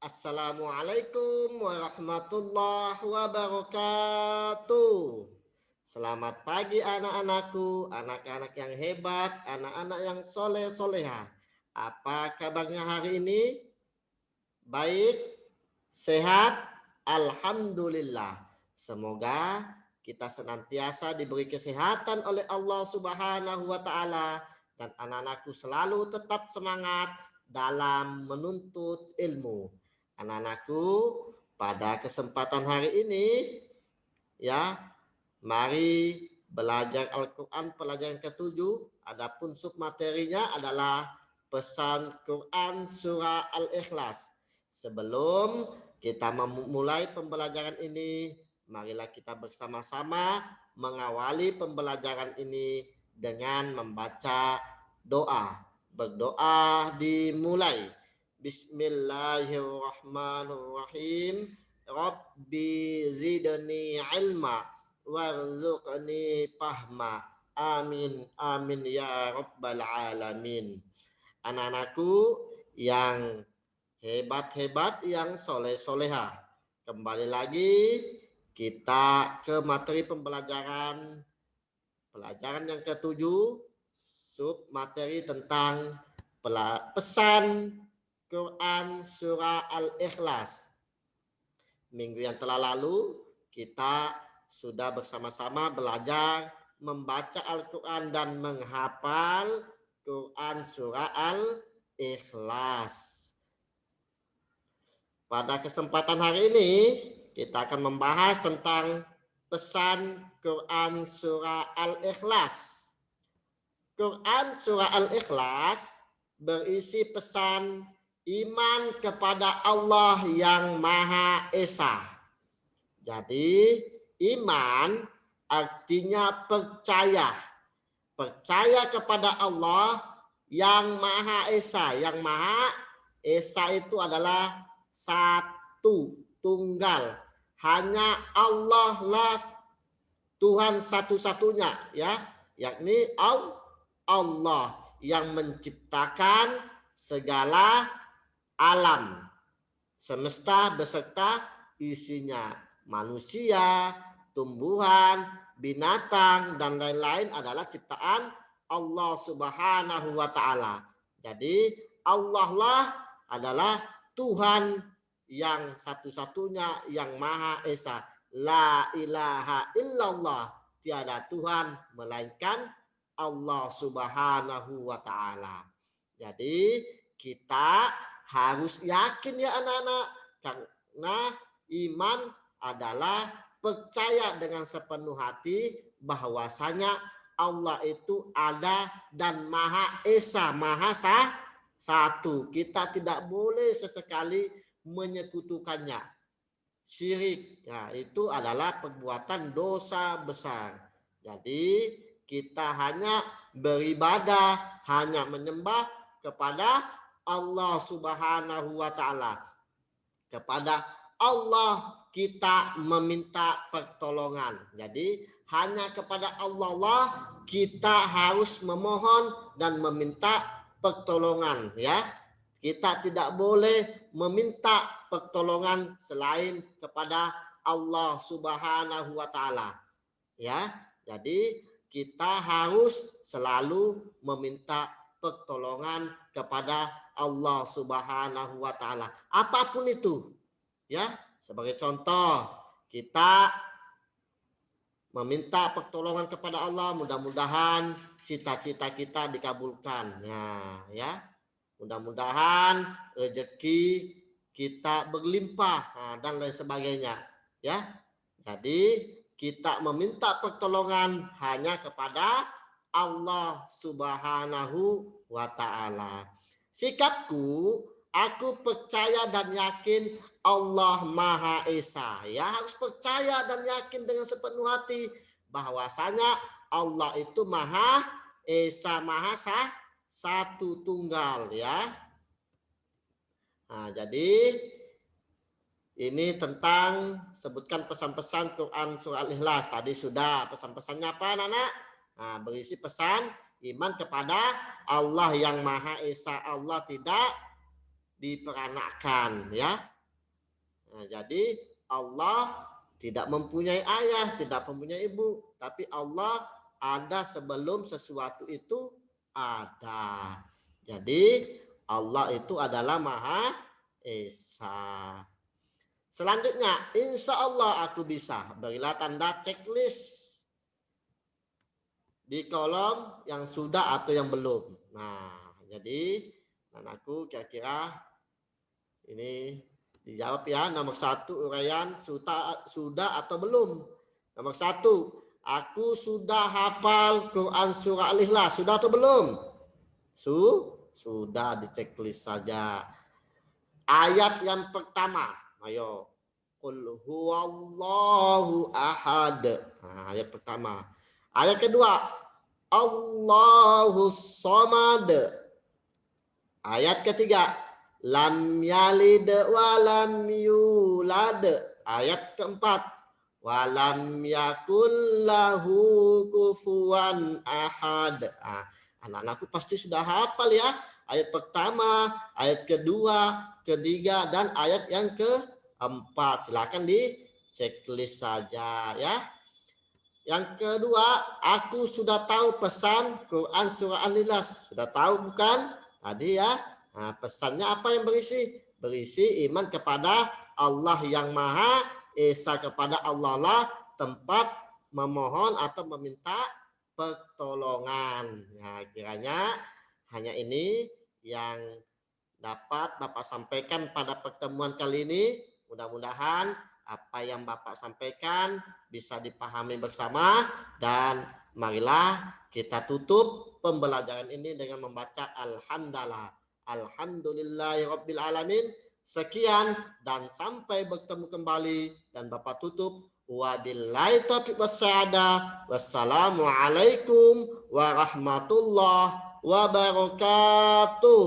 Assalamualaikum warahmatullahi wabarakatuh. Selamat pagi anak-anakku, anak-anak yang hebat, anak-anak yang soleh-soleha. Apa kabarnya hari ini? Baik, sehat, alhamdulillah. Semoga kita senantiasa diberi kesehatan oleh Allah Subhanahu wa taala dan anak-anakku selalu tetap semangat dalam menuntut ilmu. Anak-anakku, pada kesempatan hari ini ya, mari belajar Al-Qur'an pelajaran ke-7. Adapun submaterinya adalah pesan Quran surah Al-Ikhlas. Sebelum kita memulai pembelajaran ini, marilah kita bersama-sama mengawali pembelajaran ini dengan membaca doa. Berdoa dimulai. Bismillahirrahmanirrahim. Rabbi zidni ilma warzuqni fahma. Amin amin ya rabbal alamin. Anak-anakku yang hebat-hebat, yang soleh-soleha, kembali lagi kita ke materi pembelajaran yang ke-7, sub materi tentang pesan Quran surah Al-Ikhlas. Minggu yang telah lalu kita sudah bersama-sama belajar membaca Al-Quran dan menghafal Quran surah Al-Ikhlas. Pada kesempatan hari ini kita akan membahas tentang pesan Quran surah Al-Ikhlas. Quran surah Al-Ikhlas berisi pesan iman kepada Allah yang Maha Esa. Jadi iman artinya percaya. Percaya kepada Allah yang Maha Esa. Yang Maha Esa itu adalah satu, tunggal. Hanya Allah lah Tuhan satu-satunya, ya, yakni Allah yang menciptakan segala alam semesta beserta isinya, manusia, tumbuhan, binatang, dan lain-lain adalah ciptaan Allah Subhanahu wa taala. Jadi Allah lah adalah Tuhan yang satu-satunya, yang Maha Esa. La ilaha illallah, tiada Tuhan melainkan Allah Subhanahu wa taala. Jadi kita harus yakin ya anak-anak, karena iman adalah percaya dengan sepenuh hati bahwasanya Allah itu ada dan Maha Esa, Maha Satu. Kita tidak boleh sesekali menyekutukannya. Syirik, ya, itu adalah perbuatan dosa besar. Jadi kita hanya beribadah, hanya menyembah kepada Allah Subhanahu wa taala. Kepada Allah kita meminta pertolongan. Jadi hanya kepada Allah lah kita harus memohon dan meminta pertolongan, ya. Kita tidak boleh meminta pertolongan selain kepada Allah Subhanahu wa taala. Ya. Jadi kita harus selalu meminta pertolongan kepada Allah Subhanahu wa taala. Apapun itu. Ya, sebagai contoh, kita meminta pertolongan kepada Allah, mudah-mudahan cita-cita kita dikabulkan. Nah, ya. Mudah-mudahan rezeki kita berlimpah, dan lain sebagainya, ya. Jadi kita meminta pertolongan hanya kepada Allah Subhanahu wa taala. Sikapku, aku percaya dan yakin Allah Maha Esa. Ya, harus percaya dan yakin dengan sepenuh hati bahwasanya Allah itu Maha Esa, Maha Satu, tunggal, ya. Nah, jadi ini tentang sebutkan pesan-pesan Quran surah Al-Ikhlas. Tadi sudah pesan-pesannya apa, anak-anak? Nah, berisi pesan iman kepada Allah yang Maha Esa. Allah tidak diperanakan ya. Nah, jadi Allah tidak mempunyai ayah, tidak mempunyai ibu, tapi Allah ada sebelum sesuatu itu ada. Jadi Allah itu adalah Maha Esa. Selanjutnya, insya Allah aku bisa. Berilah tanda checklist di kolom yang sudah atau yang belum. Nah, jadi anakku kira-kira ini dijawab ya. Nomor 1 uraian sudah atau belum. Nomor 1, aku sudah hafal Quran surah Al-Ikhlas. Sudah atau belum? Sudah, di checklist saja. Ayat yang pertama, ayo. Qul huwallahu ahad. Nah, ayat pertama. Ayat kedua, Allahus somad. Ayat ketiga, lam yalid walam yulad. Ayat keempat, walam yakul lahu kufuwan ahad. Anak-anakku pasti sudah hafal ya. Ayat pertama, ayat kedua, ketiga, dan ayat yang keempat. Silakan di checklist saja ya. Yang kedua, aku sudah tahu pesan Quran surah Al-Ikhlas. Sudah tahu bukan? Tadi ya. Nah, pesannya apa yang berisi? Berisi iman kepada Allah yang Maha Esa, kepada Allah lah tempat memohon atau meminta pertolongan. Nah, kiranya hanya ini yang dapat Bapak sampaikan pada pertemuan kali ini. Mudah-mudahan apa yang Bapak sampaikan bisa dipahami bersama, dan marilah kita tutup pembelajaran ini dengan membaca Alhamdulillah. Alhamdulillahirabbil alamin. Sekian dan sampai bertemu kembali, dan Bapak tutup wabillahi taufiq wassadah. Wassalamualaikum warahmatullahi wabarakatuh.